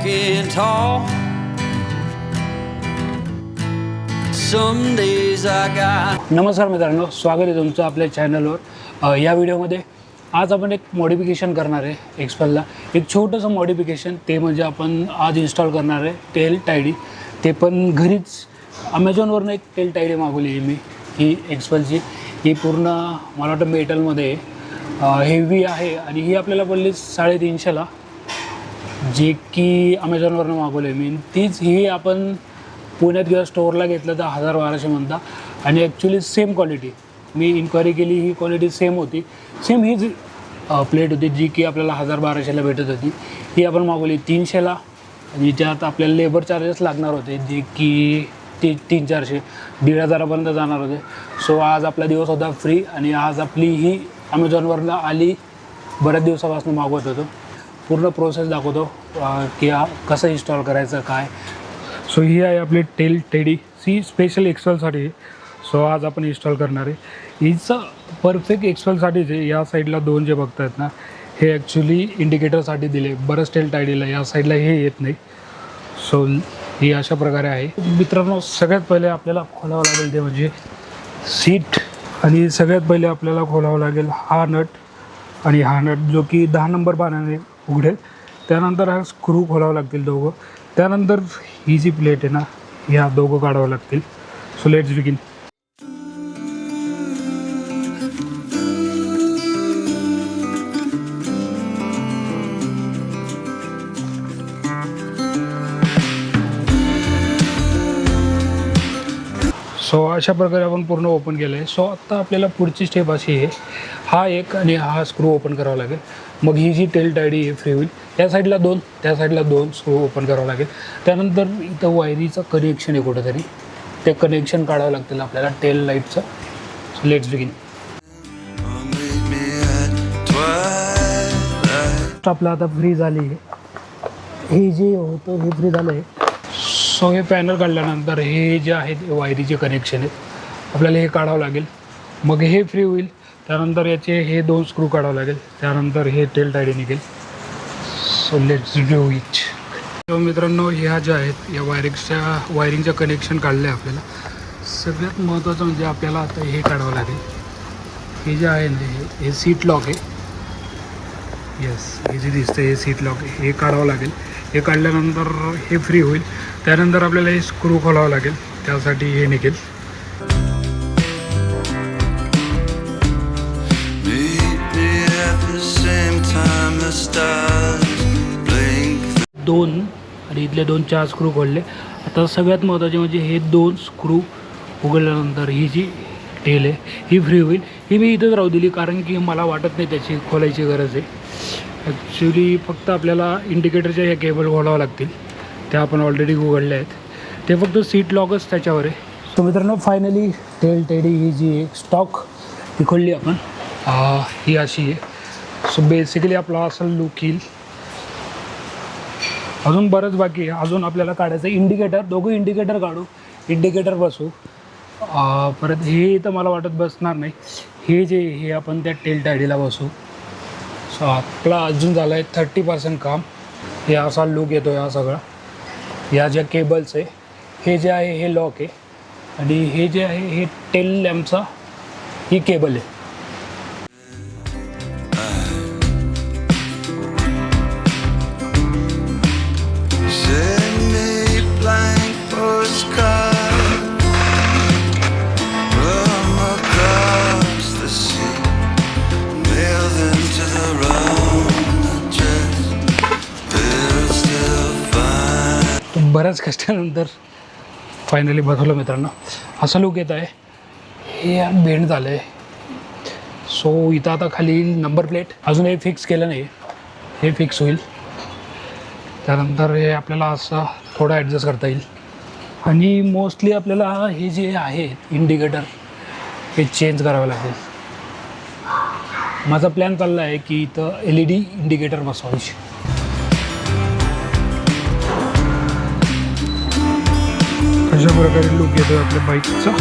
walking tall. Some days I got. नमस्कार मित्रांनो, स्वागत आहे तुमचं आपल्या चॅनलवर. या व्हिडिओमध्ये आज आपण एक मॉडिफिकेशन करणार आहे एक्सपेलला. एक छोटंसं मॉडिफिकेशन, ते म्हणजे आपण आज इन्स्टॉल करणार आहे टेल टायडी. ते पण घरीच अमेझॉनवरून एक टेल टायडी मागवली आहे मी, ही एक्सपेलची. ही पूर्ण मला वाटतं मेटलमध्ये हेवी आहे आणि ही आपल्याला पडली 350ला, जे की अमेझॉनवरून मागवली आहे मी. तीच ही आपण पुण्यात किंवा स्टोअरला घेतलं तर 1000-1200 म्हणता. आणि ॲक्च्युली सेम क्वालिटी, मी इन्क्वायरी केली, ही क्वालिटी सेम होती. सेम हीच प्लेट होती जी की आपल्याला 1000-1200ला भेटत होती. ही आपण मागवली 300ला आणि ज्यात आपल्याला लेबर चार्जेस लागणार होते, जे की 300-400, 1500पर्यंत जाणार होते. सो आज आपला दिवस होता फ्री आणि आज आपली ही अमेझॉनवरून आली. बऱ्याच दिवसापासून मागवत होतो. पूर्ण प्रोसेस दाखवतो की कसं इन्स्टॉल करायचं काय. सो ही आहे आपली टेल टायडी, सी स्पेशल एक्सपेलसाठी. सो आज आपण इन्स्टॉल करणार आहे. हिचं परफेक्ट एक्सपेलसाठीच आहे. या साईडला 2 जे बघतायत ना, हे ॲक्च्युली इंडिकेटरसाठी दिले. बरंच टेल टायडीला या साईडला हे येत नाही. सो ही अशा प्रकारे आहे. मित्रांनो, सगळ्यात पहिले आपल्याला खोलावं लागेल ते म्हणजे सीट. आणि सगळ्यात पहिले आपल्याला खोलावं लागेल हा नट आणि हा नट, जो की 10 नंबर पाण्याने उघडेल. त्यानंतर हा स्क्रू खोलावं लागतील दोघं. त्यानंतर ही जी प्लेट आहे ना, ह्या दोघं काढावं लागतील. So let's begin. सो अशा प्रकारे आपण पूर्ण ओपन केलं आहे. सो आत्ता आपल्याला पुढची स्टेप अशी आहे, हा एक आणि हा स्क्रू ओपन करावा लागेल. मग ही जी टेल टायडी आहे फ्री होईल. या साईडला 2, त्या साईडला 2 स्क्रू ओपन करावं लागेल. त्यानंतर इथं वायरीचं कनेक्शन आहे कुठंतरी, ते कनेक्शन काढावं लागतील आपल्याला टेल लाईटचं. So let's begin. आपलं आता फ्री झाली आहे. हे जे होतं हे फ्री झालं आहे. सो हे पॅनल काढल्यानंतर हे जे आहेत वायरीचे कनेक्शन आहेत, आपल्याला हे काढावं लागेल. मग हे फ्री होईल. त्यानंतर याचे हे 2 स्क्रू काढावं लागेल. त्यानंतर हे टेल टायडी निघेल. So let's do it. तर मित्रांनो, ह्या ज्या आहेत या वायरिंगचं कनेक्शन काढलं आहे आपल्याला. सगळ्यात महत्त्वाचं म्हणजे आपल्याला आता हे काढावं लागेल. हे जे आहे ना, हे सीट लॉक आहे. येस, हे जे दिसतं हे सीट लॉक आहे, हे काढावं लागेल. हे काढल्यानंतर हे फ्री होईल. त्यानंतर आपल्याला हे स्क्रू खोलावं लागेल. त्यासाठी हे निघेल. दोन आणि इथले 2-4 स्क्रू खोलले. आता सगळ्यात महत्त्वाचे म्हणजे हे 2 स्क्रू उघडल्यानंतर ही जी टेल आहे ही फ्री होईल. ही मी इथंच राहू दिली कारण की मला वाटत नाही त्याची खोलायची गरज आहे. ॲक्च्युली फक्त आपल्याला इंडिकेटरच्या ह्या केबल खोलावं लागतील. त्या आपण ऑलरेडी उघडल्या आहेत. ते फक्त सीट लॉकच त्याच्यावर आहे. सो मित्रांनो, फायनली टेल टायडी ही जी एक स्टॉक ही खोलली आपण. ही अशी आहे. सो बेसिकली आपला असं लुक येईल. अजून बरंच बाकी आहे. अजून आपल्याला काढायचं इंडिकेटर. दोघं इंडिकेटर काढू, इंडिकेटर बसू. परत हे तर मला वाटत बसणार नाही. हे जे हे आपण त्या टेल टायडीला बसू. सो आपला अजून झालं आहे 30% काम. हे असा लुक येतो आहे हा सगळा. या ज्या केबल्स आहे, हे जे आहे हे लॉक आहे आणि हे जे आहे हे टेल लॅम्पचा ही केबल आहे. बऱ्याच कष्टानंतर फायनली बसवलं मित्रांनो. असं लुक येत आहे. हे बेंड झालं आहे. सो इथं आता खाली नंबर प्लेट. अजून हे फिक्स केलं नाही, हे फिक्स होईल. त्यानंतर हे आपल्याला असं थोडं ॲडजस्ट करता येईल. आणि मोस्टली आपल्याला हे जे आहे इंडिकेटर हे चेंज करावं लागेल. माझा प्लॅन चालला आहे की इथं LED इंडिकेटर बसवायची. अशा प्रकारे लुक येतो आपल्या बाईकचा.